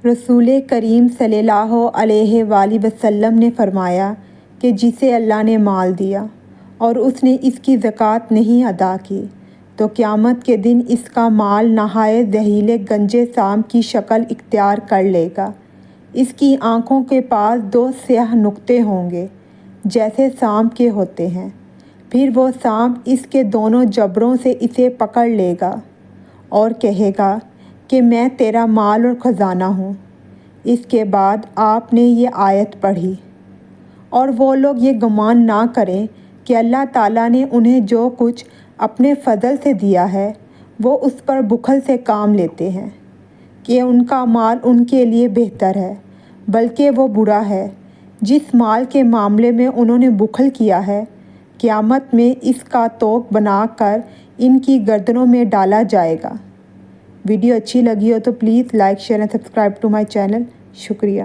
رسول کریم صلی اللہ علیہ وآلہ وسلم نے فرمایا کہ جسے اللہ نے مال دیا اور اس نے اس کی زکوٰۃ نہیں ادا کی تو قیامت کے دن اس کا مال نہایت زحیلے گنج سام کی شکل اختیار کر لے گا۔ اس کی آنکھوں کے پاس 2 سیاہ نقطے ہوں گے جیسے سانپ کے ہوتے ہیں، پھر وہ سانپ اس کے دونوں جبڑوں سے اسے پکڑ لے گا اور کہے گا کہ میں تیرا مال اور خزانہ ہوں۔ اس کے بعد آپ نے یہ آیت پڑھی، اور وہ لوگ یہ گمان نہ کریں کہ اللہ تعالیٰ نے انہیں جو کچھ اپنے فضل سے دیا ہے وہ اس پر بخل سے کام لیتے ہیں کہ ان کا مال ان کے لیے بہتر ہے، بلکہ وہ برا ہے جس مال کے معاملے میں انہوں نے بخل کیا ہے۔ قیامت میں اس کا طوق بنا کر ان کی گردنوں میں ڈالا جائے گا۔ ویڈیو اچھی لگی ہو تو please like, share and subscribe to my channel. شکریہ۔